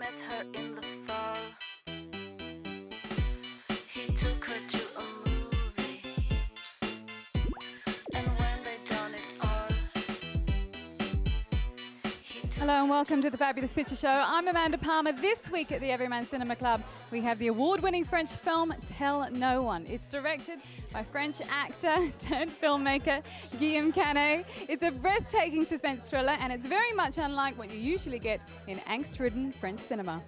met her in the fall. He took her to a movie, and when they done it all, Hello and welcome to the Fabulous Picture Show. I'm Amanda Palmer. This week at the Everyman Cinema Club, we have the award-winning French film Tell No One. It's directed by French actor turned filmmaker Guillaume Canet. It's a breathtaking suspense thriller, and it's very much unlike what you usually get in angst-ridden French cinema.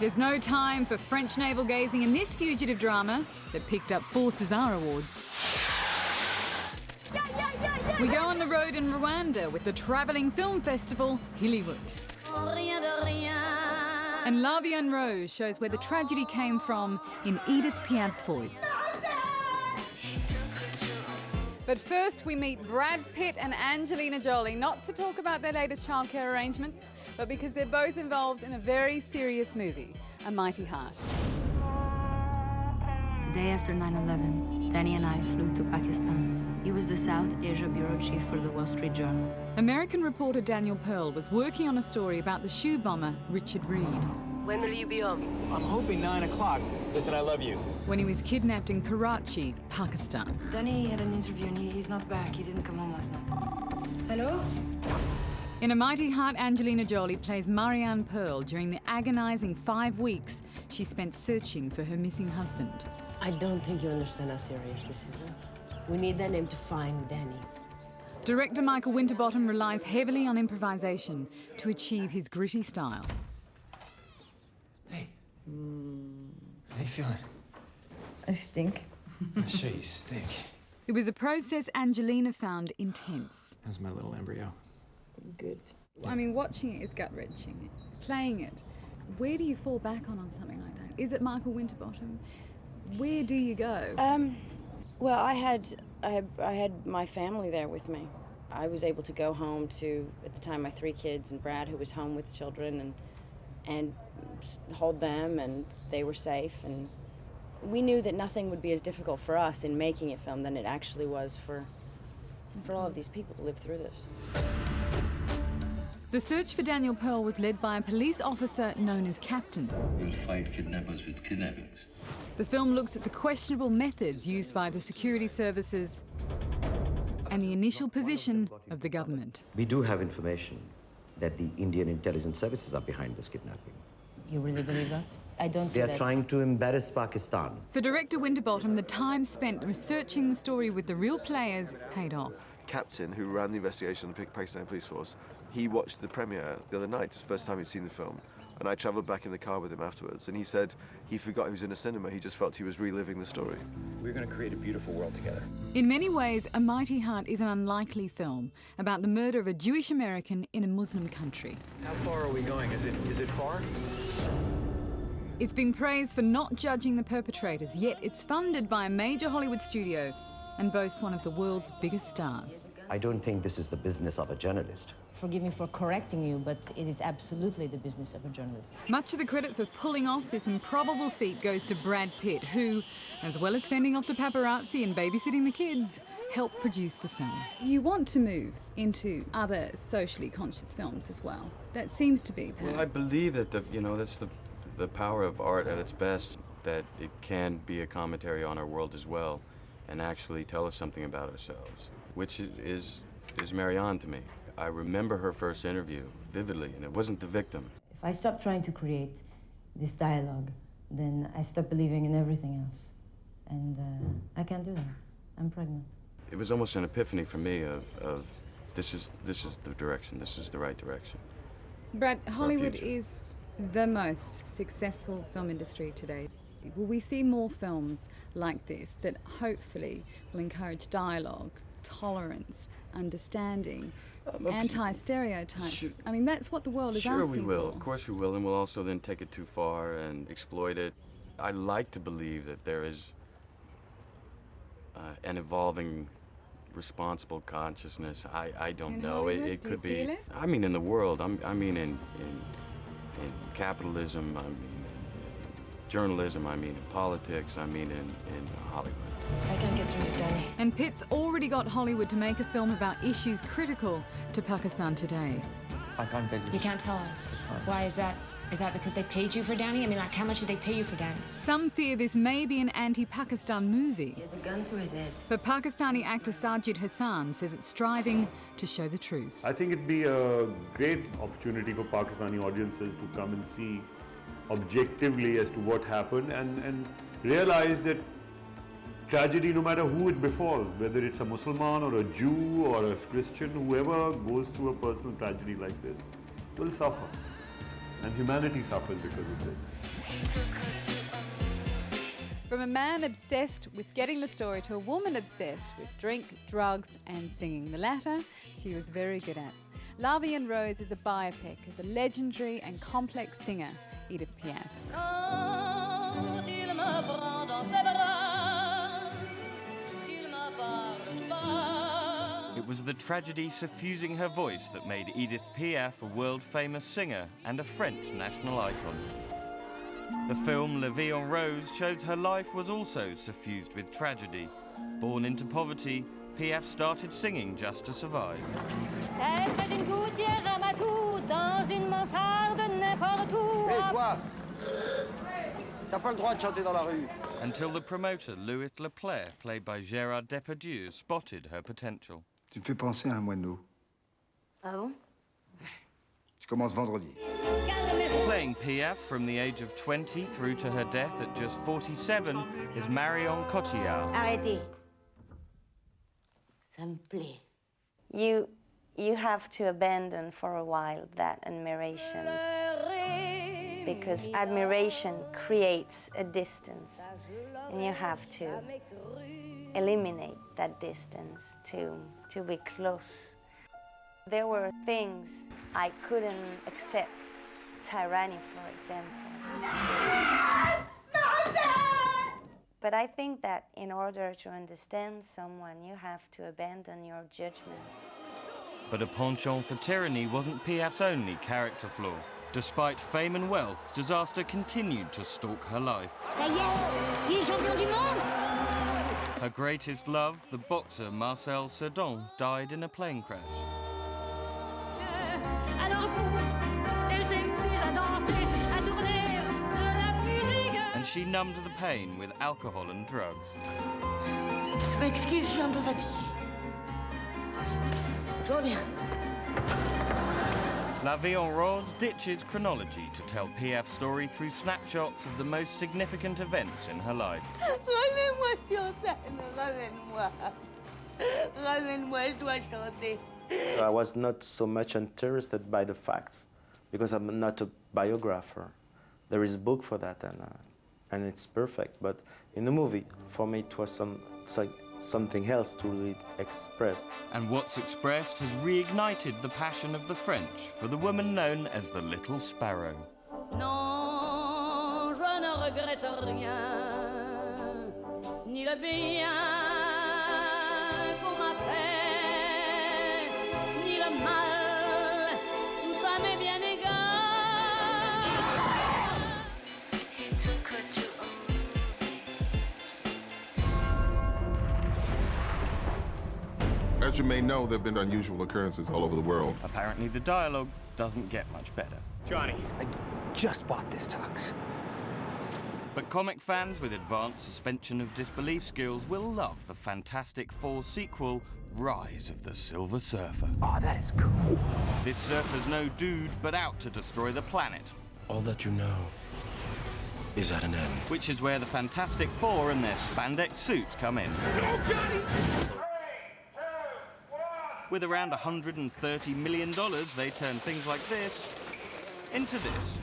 There's no time for French navel-gazing in this fugitive drama that picked up 4 César Awards. We go on the road in Rwanda with the travelling film festival Hollywood. And La Vie en Rose shows where the tragedy came from in Edith Piaf's voice. But first we meet Brad Pitt and Angelina Jolie, not to talk about their latest childcare arrangements, but because they're both involved in a very serious movie, A Mighty Heart. The day after 9/11, Danny and I flew to Pakistan. He was the South Asia bureau chief for the Wall Street Journal. American reporter Daniel Pearl was working on a story about the shoe bomber Richard Reed. When will you be home? I'm hoping 9 o'clock. Listen, I love you. When he was kidnapped in Karachi, Pakistan. Danny had an interview and he's not back. He didn't come home last night. Hello? In A Mighty Heart, Angelina Jolie plays Marianne Pearl during the agonising 5 weeks she spent searching for her missing husband. I don't think you understand how serious this is, huh? We need that name to find Danny. Director Michael Winterbottom relies heavily on improvisation to achieve his gritty style. Hey. How you feeling? I stink. I'm sure you stink. It was a process Angelina found intense. How's my little embryo? Good. I mean, watching it is gut-wrenching. Playing it, where do you fall back on something like that? Is it Michael Winterbottom? Where do you go? Well, I had my family there with me. I was able to go home to, at the time, my 3 kids and Brad, who was home with the children, and hold them, and they were safe. And we knew that nothing would be as difficult for us in making a film than it actually was for all of these people to live through this. The search for Daniel Pearl was led by a police officer known as Captain. We'll fight kidnappers with kidnappings. The film looks at the questionable methods used by the security services and the initial position of the government. We do have information that the Indian intelligence services are behind this kidnapping. You really believe that? I don't see They that. are trying to embarrass Pakistan. For director Winterbottom, the time spent researching the story with the real players paid off. Captain, who ran the investigation on the Pakistan Police Force, he watched the premiere the other night. It was the first time he'd seen the film. And I travelled back in the car with him afterwards, and he said he forgot he was in a cinema. He just felt he was reliving the story. We're going to create a beautiful world together. In many ways, A Mighty Heart is an unlikely film about the murder of a Jewish American in a Muslim country. How far are we going? Is it far? It's been praised for not judging the perpetrators, yet it's funded by a major Hollywood studio and boasts one of the world's biggest stars. I don't think this is the business of a journalist. Forgive me for correcting you, but it is absolutely the business of a journalist. Much of the credit for pulling off this improbable feat goes to Brad Pitt, who, as well as fending off the paparazzi and babysitting the kids, helped produce the film. You want to move into other socially conscious films as well. That seems to be Well, I believe that that's the power of art at its best, that it can be a commentary on our world as well, and actually tell us something about ourselves, which is Marianne to me. I remember her first interview vividly, and it wasn't the victim. If I stop trying to create this dialogue, then I stop believing in everything else. And I can't do that. I'm pregnant. It was almost an epiphany for me of this is the direction, this is the right direction. Brad, Hollywood is the most successful film industry today. Will we see more films like this that hopefully will encourage dialogue, tolerance, understanding, anti-stereotypes? I mean, that's what the world is asking for. Sure we will, of course we will, and we'll also then take it too far and exploit it. I like to believe that there is an evolving responsible consciousness. I don't know. It could be. Feel it? I mean, in the world. I mean, in capitalism. I mean, in journalism. I mean, in politics. I mean, in Hollywood. I can't get through to Danny. And Pitt's already got Hollywood to make a film about issues critical to Pakistan today. I can't tell you. You can't tell us. Why is that? Is that because they paid you for Danny? I mean, like, how much did they pay you for Danny? Some fear this may be an anti-Pakistan movie. He has a gun to his head. But Pakistani actor SAJID HASAN says it's striving to show the truth. I think it'd be a great opportunity for Pakistani audiences to come and see objectively as to what happened and realize that tragedy, no matter who it befalls, whether it's a Muslim or a Jew or a Christian, whoever goes through a personal tragedy like this will suffer. And humanity suffers because of this. From a man obsessed with getting the story to a woman obsessed with drink, drugs and singing. The latter, she was very good at. La Vie en Rose is a biopic of the legendary and complex singer, Edith Piaf. It was the tragedy suffusing her voice that made Edith Piaf a world-famous singer and a French national icon. The film La Vie en Rose shows her life was also suffused with tragedy. Born into poverty, Piaf started singing just to survive. Hey, toi! T'as pas le droit de chanter dans la rue. Until the promoter, Louis Leclerc, played by Gérard Depardieu, spotted her potential. Tu me fais penser à un moineau. Ah bon? Je commence vendredi. Playing Piaf from the age of 20 through to her death at just 47 is Marion Cotillard. Arrêtez. Ça me plaît. You have to abandon for a while that admiration, because admiration creates a distance, and you have to eliminate that distance to be close. There were things I couldn't accept, tyranny, for example. But I think that in order to understand someone, you have to abandon your judgment. But a penchant for tyranny wasn't Piaf's only character flaw. Despite fame and wealth, disaster continued to stalk her life. Ça y est, il est champion du monde! Her greatest love, the boxer Marcel Cerdan, died in a plane crash. And she numbed the pain with alcohol and drugs. Excuse, je suis un peu fatiguée. Tout va bien. La Vie en Rose ditches chronology to tell Piaf's story through snapshots of the most significant events in her life. Ramène-moi sur scène, ramène-moi. Ramène-moi, je dois chanter. I was not so much interested by the facts, because I'm not a biographer. There is a book for that, and it's perfect. But in the movie, for me, it was something else to really express. And what's expressed has reignited the passion of the French for the woman known as the Little Sparrow. Non, je ne regrette rien, ni le bien qu'on m'a fait, ni le mal, tout ça m'est bien égal. He took her to a As you may know, there have been unusual occurrences all over the world. Apparently the dialogue doesn't get much better. Johnny, I just bought this tux. But comic fans with advanced suspension of disbelief skills will love the Fantastic Four sequel, Rise of the Silver Surfer. Oh, that is cool. This surfer's no dude, but out to destroy the planet. All that you know is at an end. Which is where the Fantastic Four and their spandex suits come in. No, Johnny! With around $130 million, they turn things like this into this.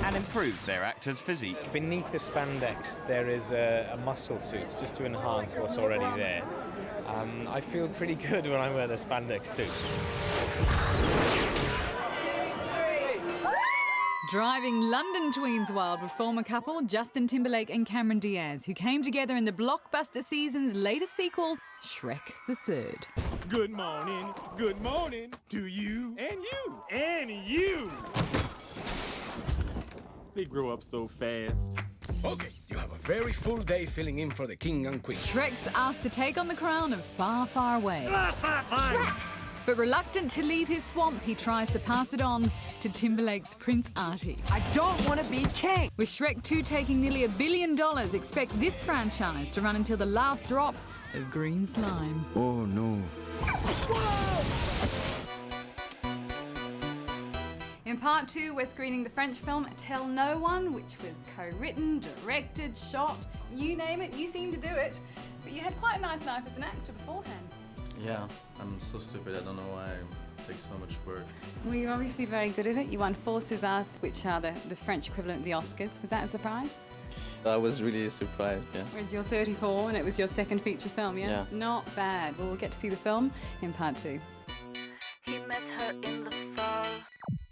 And improve their actors' physique. Beneath the spandex, there is a muscle suit, just to enhance what's already there. I feel pretty good when I wear the spandex suit. Driving London tweens wild with former couple Justin Timberlake and Cameron Diaz, who came together in the blockbuster season's latest sequel, Shrek the Third. Good morning to you, and you, and you. They grow up so fast. Okay, you have a very full day filling in for the king and queen. Shrek's asked to take on the crown of Far, Far Away. Shrek! But reluctant to leave his swamp, he tries to pass it on to Timberlake's Prince Artie. I don't want to be king. With Shrek 2 taking nearly $1 billion, expect this franchise to run until the last drop of green slime. Oh, no. In part 2, we're screening the French film Tell No One, which was co-written, directed, shot, you name it, you seem to do it. But you had quite a nice life as an actor beforehand. Yeah, I'm so stupid, I don't know why it takes so much work. Well, you're obviously very good at it. You won 4 Césars, which are the French equivalent of the Oscars. Was that a surprise? I was really surprised, yeah. Whereas you're 34 and it was your second feature film, yeah? Yeah. Not bad. Well, we'll get to see the film in part 2. He met her in the